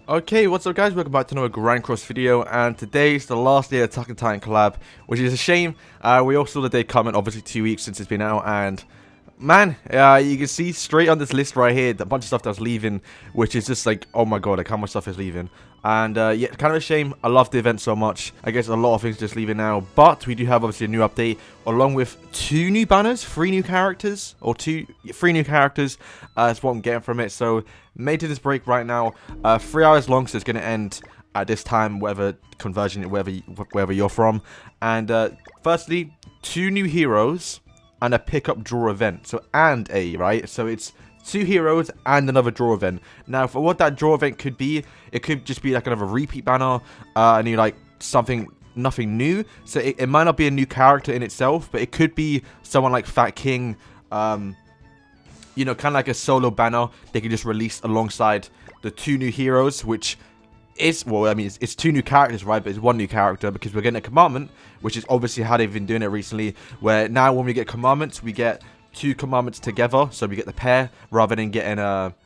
Okay, what's up guys, welcome back to another Grand Cross video, and today is the last day of Attack on Titan collab, which is a shame. We all saw the day coming, obviously 2 weeks since it's been out, and man, you can see straight on this list right here, the bunch of stuff that's leaving, which is just like, oh my god, like how much stuff is leaving. And yeah, kind of a shame. I love the event so much. I guess a lot of things just leaving now, but we do have obviously a new update, along with 2 new banners, 3 new characters, or 3 new characters. That's what I'm getting from it, so made to this break right now, 3 hours long, so it's going to end at this time, whatever conversion, wherever you're from. And firstly, 2 new heroes and a pickup draw event. So right, so it's 2 heroes and another draw event. Now, for what that draw event could be, it could just be like another repeat banner, and you like nothing new. So it might not be a new character in itself, but it could be someone like Fat King. You know, kind of like a solo banner they can just release alongside the 2 new heroes, which is, well, I mean, it's 2 new characters, right? But it's 1 new character because we're getting a commandment, which is obviously how they've been doing it recently, where now when we get commandments, we get 2 commandments together, so we get the pair rather than getting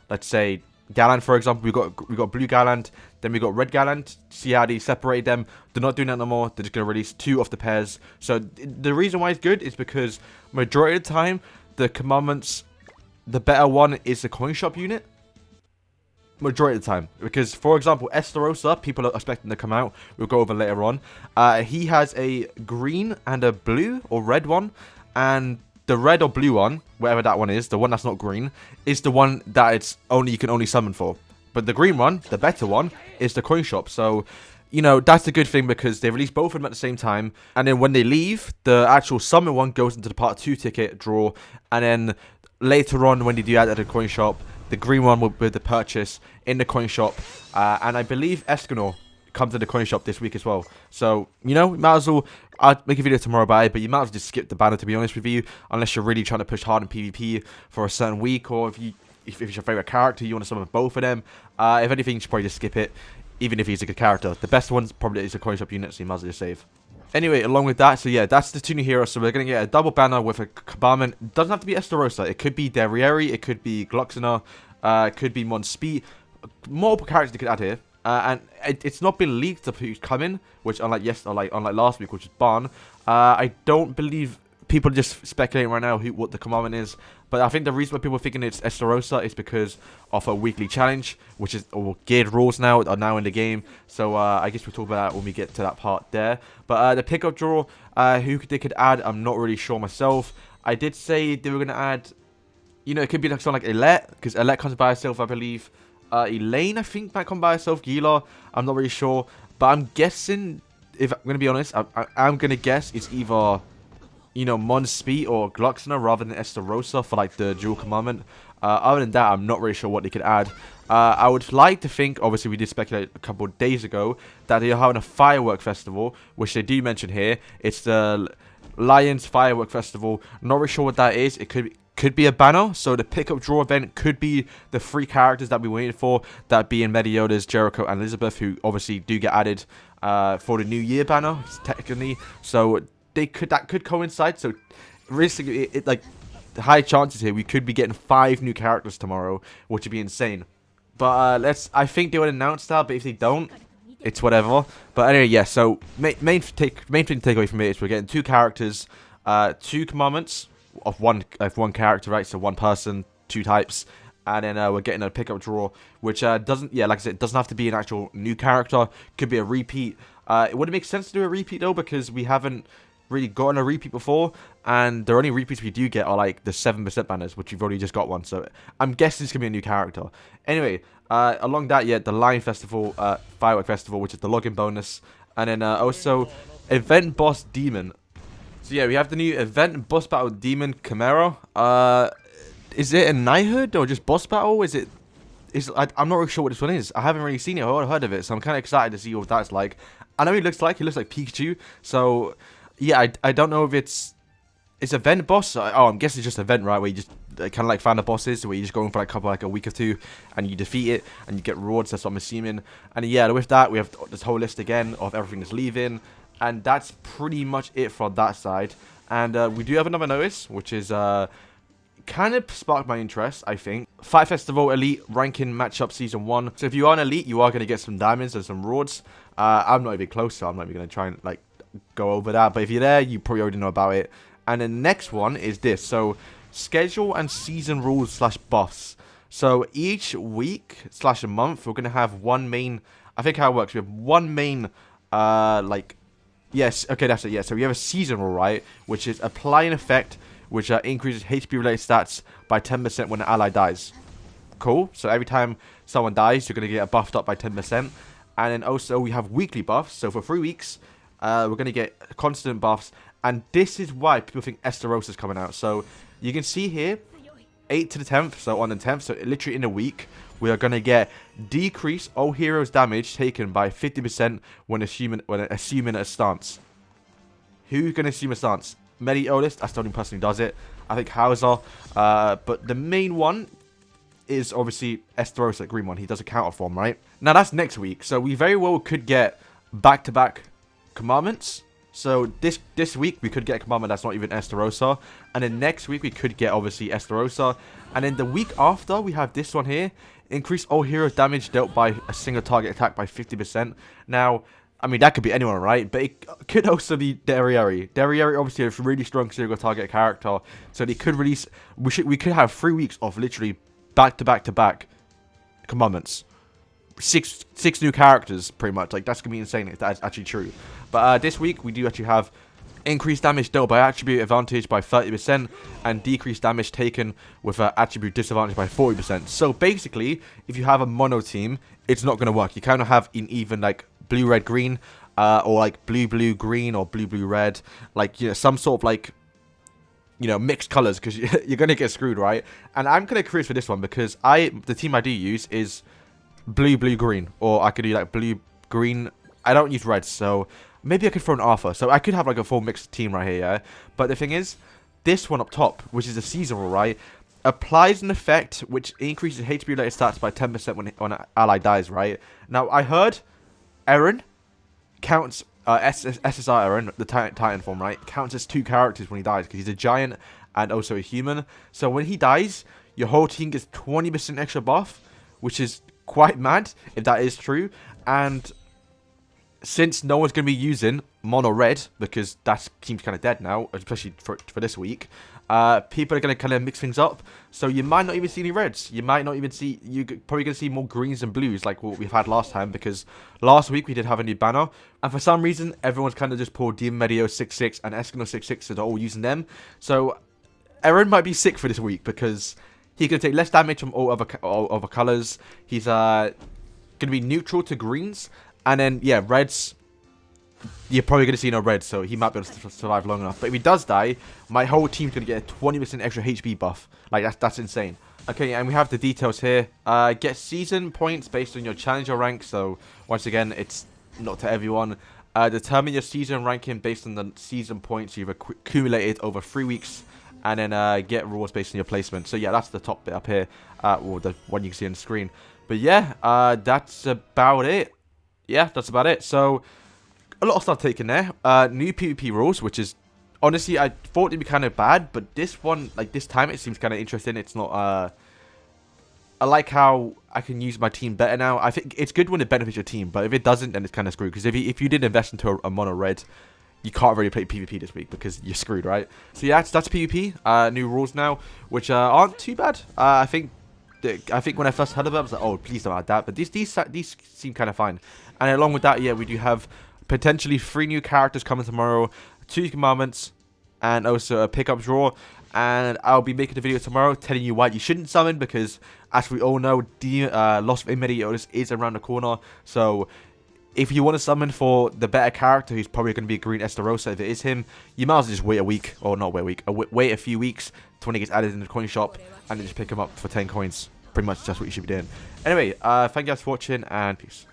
let's say Gallant, for example. We got blue Gallant, then we got red Gallant. See how they separate them? They're not doing that no more. They're just gonna release 2 of the pairs. So the reason why it's good is because majority of the time the commandments, the better one is the coin shop unit. Majority of the time, because for example Esterosa, people are expecting to come out, we'll go over later on. He has a green and a blue or red one, and the red or blue one, whatever that one is, the one that's not green, is the one that you can only summon for. But the green one, the better one, is the coin shop. So you know, that's the good thing, because they release both of them at the same time, and then when they leave, the actual summon one goes into the part 2 ticket draw, and then later on when they do add at the coin shop, the green one will be the purchase in the coin shop. And I believe Escanor comes to the coin shop this week as well. So, you know, you might as well, I'll make a video tomorrow about it, but you might as well just skip the banner, to be honest with you, unless you're really trying to push hard in PvP for a certain week, or if it's your favorite character, you want to summon both of them. If anything, you should probably just skip it, even if he's a good character. The best one's probably is a coin shop unit, so you might as well just save. Anyway, along with that, so yeah, that's the 2 new heroes. So we're going to get a double banner with a commandment. It doesn't have to be Esterosa. It could be Derriere, it could be Gloxina, it could be Monspeed. Multiple characters they could add here. And it's not been leaked of who's coming, which unlike last week, which is Barn. I don't believe people are just speculating right now what the commandment is. But I think the reason why people are thinking it's Esterosa is because of a weekly challenge, which is, or geared rules now are now in the game. So I guess we'll talk about that when we get to that part there. But the pickup draw, who they could add, I'm not really sure myself. I did say they were going to add, you know, it could be like someone like Elette, because Elette comes by herself, I believe. Elaine, I think, might come by herself. Gila, I'm not really sure. But I'm guessing, if I'm going to be honest, I'm going to guess it's either, you know, Monspeed or Gloxina rather than Esterosa for like the dual commandment. Other than that, I'm not really sure what they could add. I would like to think, obviously we did speculate a couple of days ago, that they're having a firework festival, which they do mention here. It's the Lions Firework Festival. Not really sure what that is. It could be a banner. So the pickup draw event could be the 3 characters that we waited for, that being Meliodas, Jericho, and Elizabeth, who obviously do get added for the New Year banner, technically. So that could coincide. So realistically, like the high chances here, we could be getting 5 new characters tomorrow, which would be insane. But I think they would announce that, but if they don't, it's whatever. But anyway, yeah, so main thing to take away from it is we're getting 2 characters, 2 commandments of one character, right? So 1 person, 2 types, and then we're getting a pickup draw, which doesn't, yeah, like I said, it doesn't have to be an actual new character. Could be a repeat. It wouldn't make sense to do a repeat though, because we haven't really gotten a repeat before, and the only repeats we do get are like the 7% banners, which you've already just got one. So I'm guessing it's gonna be a new character. Anyway, along that, yeah, the Lion Festival, Firework Festival, which is the login bonus, and then also Event Boss Demon. So yeah, we have the new Event Boss Battle Demon Chimera. Is it a knighthood or just boss battle? I'm not really sure what this one is. I haven't really seen it or heard of it, so I'm kind of excited to see what that's like. I know he looks like Pikachu, so yeah, I don't know if it's event boss. Oh, I'm guessing it's just event, right? Where you just kind of like find the bosses, where you just go in for like a week or 2, and you defeat it, and you get rewards. That's what I'm assuming. And yeah, with that, we have this whole list again of everything that's leaving, and that's pretty much it for that side. And we do have another notice, which is kind of sparked my interest, I think. Fight Festival Elite ranking matchup season 1. So if you are an elite, you are going to get some diamonds and some rewards. I'm not even close, so I'm not even going to try and like go over that. But if you're there, you probably already know about it. And the next one is this. So schedule and season rules / buffs. So each week / a month, we're going to have one main. I think how it works. We have one main, yes, okay, that's it. Yeah, so we have a season rule, right, which is apply an effect which increases HP related stats by 10% when an ally dies. Cool. So every time someone dies, you're going to get buffed up by 10%. And then also we have weekly buffs. So for 3 weeks, we're going to get constant buffs. And this is why people think Esteros is coming out. So you can see here, 8 to the 10th. So on the 10th, so literally in a week, we are going to get decrease all heroes damage taken by 50% when assuming a stance. Who's going to assume a stance? Mediolist, I still personally does it. I think Hauser. But the main one is obviously Esteros, that green one. He does a counter form, right? Now that's next week. So we very well could get back-to-back commandments. So this week we could get a commandment that's not even Esterosa. And then next week we could get obviously Esterosa. And then the week after we have this one here. Increase all heroes damage dealt by a single target attack by 50%. Now, I mean, that could be anyone, right? But it could also be Derriere. Derriere obviously is a really strong single target character. So they could release... We could have 3 weeks of literally back-to-back-to-back commandments. Six new characters, pretty much. Like, that's going to be insane if that's actually true. But this week, we do actually have increased damage dealt by attribute advantage by 30% and decreased damage taken with attribute disadvantage by 40%. So basically, if you have a mono team, it's not going to work. You kind of have in even like blue, red, green, or like blue, blue, green, or blue, blue, red. Like, you know, some sort of like, you know, mixed colors, because you're going to get screwed, right? And I'm kind of curious for this one because the team I do use is blue, blue, green, or I could do like blue, green. I don't use red, so maybe I could throw an Arthur. So I could have like a full mixed team right here, yeah? But the thing is, this one up top, which is a seasonal, right, applies an effect which increases HP related stats by 10% when an ally dies, right? Now, I heard Eren counts, SSR Eren, the Titan form, right, counts as 2 characters when he dies, because he's a giant and also a human. So when he dies, your whole team gets 20% extra buff, which is quite mad, if that is true. And since no one's going to be using mono red, because that seems kind of dead now, especially for this week, people are going to kind of mix things up. So you might not even see any reds. You might not even see, you're probably going to see more greens and blues like what we've had last time, because last week we did have a new banner. And for some reason, everyone's kind of just pulled Demon Medio 6-6 and Eskimo 6-6, so they're all using them. So Eren might be sick for this week, because he can take less damage from all other colors. He's going to be neutral to greens. And then, yeah, reds, you're probably going to see no reds, so he might be able to survive long enough. But if he does die, my whole team's going to get a 20% extra HP buff. Like, that's insane. Okay, and we have the details here. Get season points based on your challenger rank. So, once again, it's not to everyone. Determine your season ranking based on the season points you've accumulated over 3 weeks. And then get rewards based on your placement. So, yeah, that's the top bit up here. Or the one you can see on the screen. But, yeah, that's about it. Yeah, that's about it. So, a lot of stuff taken there. New PvP rules, which is, honestly, I thought it'd be kind of bad, but this one, like this time, it seems kind of interesting. It's not, I like how I can use my team better now. I think it's good when it benefits your team, but if it doesn't, then it's kind of screwed. Because if you did invest into a mono red, you can't really play PvP this week because you're screwed, right? So, yeah, that's PvP. New rules now, which aren't too bad. I think when I first heard of it, I was like, oh, please don't add that. But these seem kind of fine. And along with that, yeah, we do have potentially 3 new characters coming tomorrow, 2 commandments, and also a pickup draw. And I'll be making a video tomorrow telling you why you shouldn't summon, because as we all know, Loss of Immediatus is around the corner. So if you want to summon for the better character, who's probably going to be Green Esterosa, if it is him, you might as well just wait a week, or not wait a week, wait a few weeks to when he gets added in the coin shop, and then just pick him up for 10 coins. Pretty much that's what you should be doing. Anyway, thank you guys for watching, and peace.